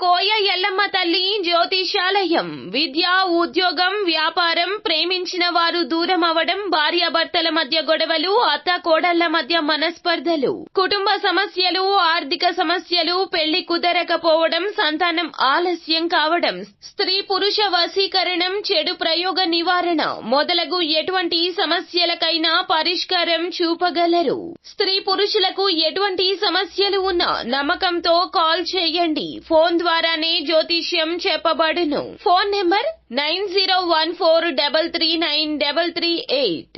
కోయ ఎల్లమ్మ తల్లి జ్యోతిషాలయం. విద్య, ఉద్యోగం, వ్యాపారం, ప్రేమించిన వారు దూరం అవడం, భార్యాభర్తల మధ్య గొడవలు, అత్త కోడళ్ల మధ్య మనస్పర్ధలు, కుటుంబ సమస్యలు, ఆర్థిక సమస్యలు, పెళ్లి కుదరకపోవడం, సంతానం ఆలస్యం కావడం, స్త్రీ పురుష వశీకరణం, చెడు ప్రయోగ నివారణ మొదలగు ఎటువంటి సమస్యలకైనా పరిష్కారం చూపగలరు. స్త్రీ పురుషులకు ఎటువంటి సమస్యలు ఉన్నా నమ్మకంతో కాల్ చేయండి. ఫోన్ ద్వారానే జ్యోతిష్యం చెప్పబడును. Phone number 9014339338.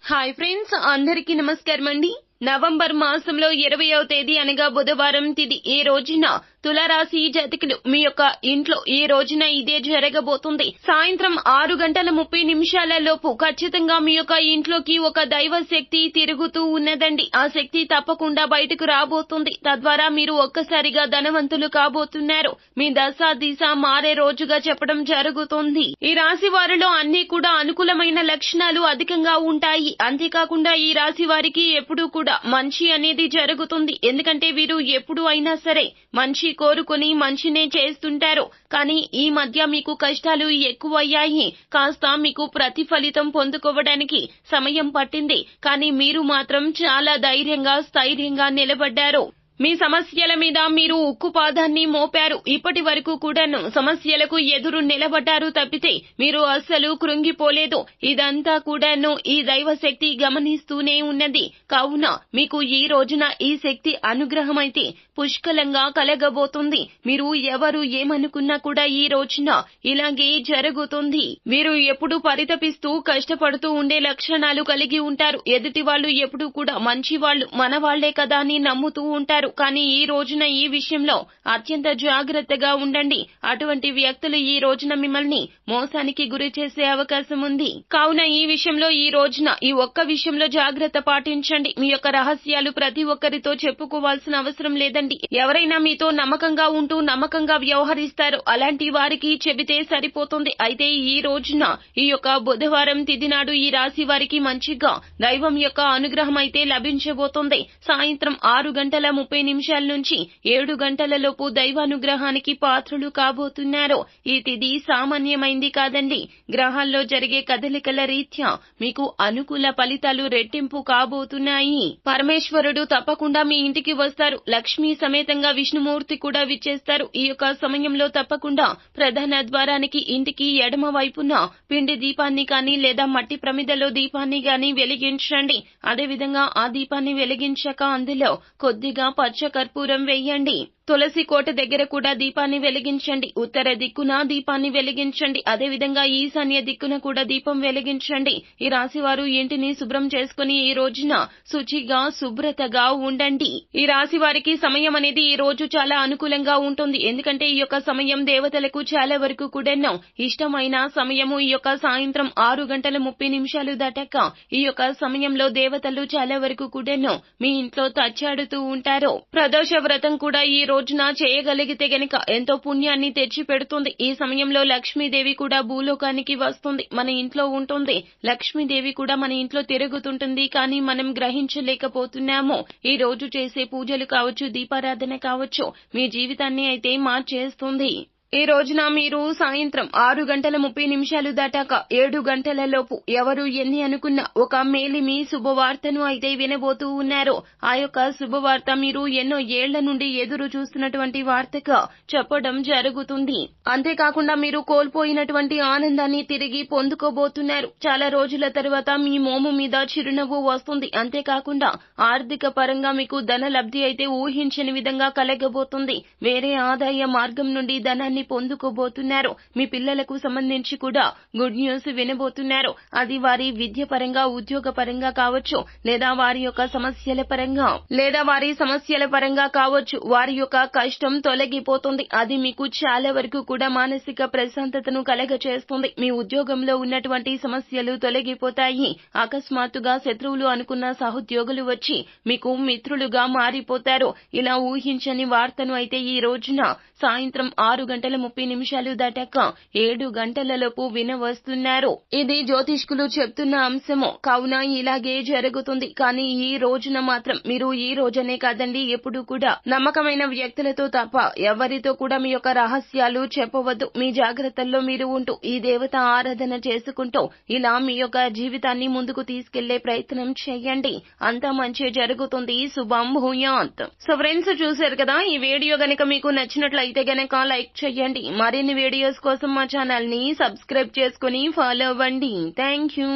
హాయ్ ఫ్రెండ్స్, అందరికీ నమస్కారం అండి. నవంబర్ మాసంలో 20వ తేదీ అనగా బుధవారం తిథి. ఈ రోజున తులారాశి జాతకులు మీ యొక్క ఇంట్లో ఈ రోజున ఇదే జరగబోతుంది. సాయంత్రం 6:30 లోపు ఖచ్చితంగా మీ యొక్క ఇంట్లోకి ఒక దైవ శక్తి తిరుగుతూ ఉన్నదండి. ఆ శక్తి తప్పకుండా బయటకు రాబోతుంది. తద్వారా మీరు ఒక్కసారిగా ధనవంతులు కాబోతున్నారు. మీ దశ దిశ మారే రోజుగా చెప్పడం జరుగుతుంది. ఈ రాశి వారిలో అన్ని కూడా అనుకూలమైన లక్షణాలు అధికంగా ఉంటాయి. అంతేకాకుండా ఈ రాశి వారికి ఎప్పుడూ కూడా మంచి అనేది జరుగుతుంది. ఎందుకంటే వీరు ఎప్పుడు అయినా సరే మంచి కోరుకొని మంచినే చేస్తుంటారు. కానీ ఈ మధ్య మీకు కష్టాలు ఎక్కువయ్యాయి. కాస్త మీకు ప్రతిఫలితం పొందుకోవడానికి సమయం పట్టింది. కానీ మీరు మాత్రం చాలా ధైర్యంగా స్థైర్యంగా నిలబడ్డారు. మీ సమస్యల మీద మీరు ఉక్కుపాదాన్ని మోపారు. ఇప్పటి వరకు కూడాను సమస్యలకు ఎదురు నిలబడ్డారు తప్పితే మీరు అస్సలు కృంగిపోలేదు. ఇదంతా కూడాను ఈ దైవశక్తి గమనిస్తూనే ఉన్నది. కావున మీకు ఈ రోజున ఈ శక్తి అనుగ్రహమైతే పుష్కలంగా కలగబోతుంది. మీరు ఎవరు ఏమనుకున్నా కూడా ఈ రోజున ఇలాగే జరుగుతుంది. మీరు ఎప్పుడు పరితపిస్తూ కష్టపడుతూ ఉండే లక్షణాలు కలిగి ఉంటారు. ఎదుటి వాళ్ళు ఎప్పుడు కూడా మంచి వాళ్ళు మన వాళ్లే కదా అని నమ్ముతూ ఉంటారు. కానీ ఈ రోజున ఈ విషయంలో అత్యంత జాగ్రత్తగా ఉండండి. అటువంటి వ్యక్తులు ఈ రోజున మిమ్మల్ని మోసానికి గురి చేసే అవకాశం ఉంది. కావున ఈ విషయంలో ఈ రోజున ఈ ఒక్క విషయంలో జాగ్రత్త పాటించండి. మీ యొక్క రహస్యాలు ప్రతి ఒక్కరితో చెప్పుకోవాల్సిన అవసరం లేదండి. ఎవరైనా మీతో నమ్మకంగా ఉంటూ నమ్మకంగా వ్యవహరిస్తారో అలాంటి వారికి చెబితే సరిపోతుంది. అయితే ఈ రోజున ఈ యొక్క బుధవారం తిథి నాడు ఈ రాశి వారికి మంచిగా దైవం యొక్క అనుగ్రహం అయితే లభించబోతుంది. సాయంత్రం 6:30 నుంచి 7 లోపు దైవానుగ్రహానికి పాత్రులు కాబోతున్నారు. ఈ తిథి సామాన్యమైంది కాదండి. గ్రహాల్లో జరిగే కదలికల రీత్యా మీకు అనుకూల ఫలితాలు రెట్టింపు కాబోతున్నాయి. పరమేశ్వరుడు తప్పకుండా మీ ఇంటికి వస్తారు. లక్ష్మీ సమేతంగా విష్ణుమూర్తి కూడా విచ్చేస్తారు. ఈ యొక్క సమయంలో తప్పకుండా ప్రధాన ద్వారానికి ఇంటికి ఎడమ వైపున పిండి దీపాన్ని కానీ లేదా మట్టి ప్రమిదలో దీపాన్ని గాని వెలిగించండి. అదేవిధంగా ఆ దీపాన్ని వెలిగించాక అందులో కొద్దిగా పచ్చ కర్పూరం వేయండి. తులసి కోట దగ్గర కూడా దీపాన్ని వెలిగించండి. ఉత్తర దిక్కున దీపాన్ని వెలిగించండి. అదేవిధంగా ఈశాన్య దిక్కున కూడా దీపం వెలిగించండి. ఈ రాశి వారు ఇంటిని శుభ్రం చేసుకుని ఈ రోజున శుచిగా శుభ్రతగా ఉండండి. ఈ రాశి వారికి సమయం అనేది ఈ రోజు చాలా అనుకూలంగా ఉంటుంది. ఎందుకంటే ఈ యొక్క సమయం దేవతలకు చాలా వరకు కూడా ఇష్టమైన సమయము. ఈ యొక్క సాయంత్రం 6:30 దాటాక ఈ యొక్క సమయంలో దేవతలు చాలా వరకు కూడా మీ ఇంట్లో తచ్చాడుతూ ఉంటారు. ప్రదోష వ్రతం కూడా ఈ రోజున చేయగలిగితే గనక ఎంతో పుణ్యాన్ని తెచ్చి పెడుతుంది. ఈ సమయంలో లక్ష్మీదేవి కూడా భూలోకానికి వస్తుంది, మన ఇంట్లో ఉంటుంది. లక్ష్మీదేవి కూడా మన ఇంట్లో తిరుగుతుంటుంది. కానీ మనం గ్రహించలేకపోతున్నాము. ఈ రోజు చేసే పూజలు కావచ్చు, దీపారాధన కావచ్చు, మీ జీవితాన్ని అయితే మార్చేస్తుంది. ఈ రోజున మీరు సాయంత్రం 6:30 దాటాక 7 లోపు ఎవరు ఎన్ని అనుకున్నా ఒక మేలిమి శుభవార్తను అయితే వినబోతూ ఉన్నారు. ఆ యొక్క శుభవార్త మీరు ఎన్నో ఏళ్ల నుండి ఎదురు చూస్తున్నటువంటి వార్తగా చెప్పడం జరుగుతుంది. అంతేకాకుండా మీరు కోల్పోయినటువంటి ఆనందాన్ని తిరిగి పొందుకోబోతున్నారు. చాలా రోజుల తర్వాత మీ మోము మీద చిరునవ్వు వస్తుంది. అంతేకాకుండా ఆర్థిక పరంగా మీకు ధన లబ్ధి అయితే ఊహించని విధంగా కలగబోతుంది. వేరే ఆదాయ మార్గం నుండి ధనాన్ని పొందుకోబోతున్నారు. మీ పిల్లలకు సంబంధించి కూడా గుడ్ న్యూస్ వినబోతున్నారు. అది వారి విద్య పరంగా, ఉద్యోగ పరంగా కావచ్చు, లేదా వారి యొక్క సమస్యల పరంగా కావచ్చు. వారి యొక్క కష్టం తొలగిపోతుంది. అది మీకు చాలా వరకు కూడా మానసిక ప్రశాంతతను కలగచేస్తుంది. మీ ఉద్యోగంలో ఉన్నటువంటి సమస్యలు తొలగిపోతాయి. అకస్మాత్తుగా శత్రువులు అనుకున్న సహోద్యోగులు వచ్చి మీకు మిత్రులుగా మారిపోతారు. ఇలా ఊహించని వార్తను అయితే ఈ రోజున సాయంత్రం 6:30 6:30 దాటాక 7 గంటలలోపు వినవస్తున్నారు. ఇది జ్యోతిష్కులు చెప్తున్న అంశము. కావున ఇలాగే జరుగుతుంది. కానీ ఈ రోజున మాత్రం మీరు ఈ రోజనే కాదండి, ఎప్పుడు కూడా నమ్మకమైన వ్యక్తులతో తప్ప ఎవరితో కూడా మీ యొక్క రహస్యాలు చెప్పవద్దు. మీ జాగ్రత్తల్లో మీరు ఉంటూ ఈ దేవత ఆరాధన చేసుకుంటూ ఇలా మీ యొక్క జీవితాన్ని ముందుకు తీసుకెళ్లే ప్రయత్నం చేయండి. అంతా మంచి జరుగుతుంది. శుభం భూయాత్. సో ఫ్రెండ్స్, చూశారు కదా, ఈ వీడియో గనక మీకు నచ్చినట్లయితే గనక లైక్ చేయండి. మరిన్ని వీడియోస్ కోసం మా ఛానల్ ని సబ్స్క్రైబ్ చేసుకుని ఫాలో అవ్వండి. Thank you.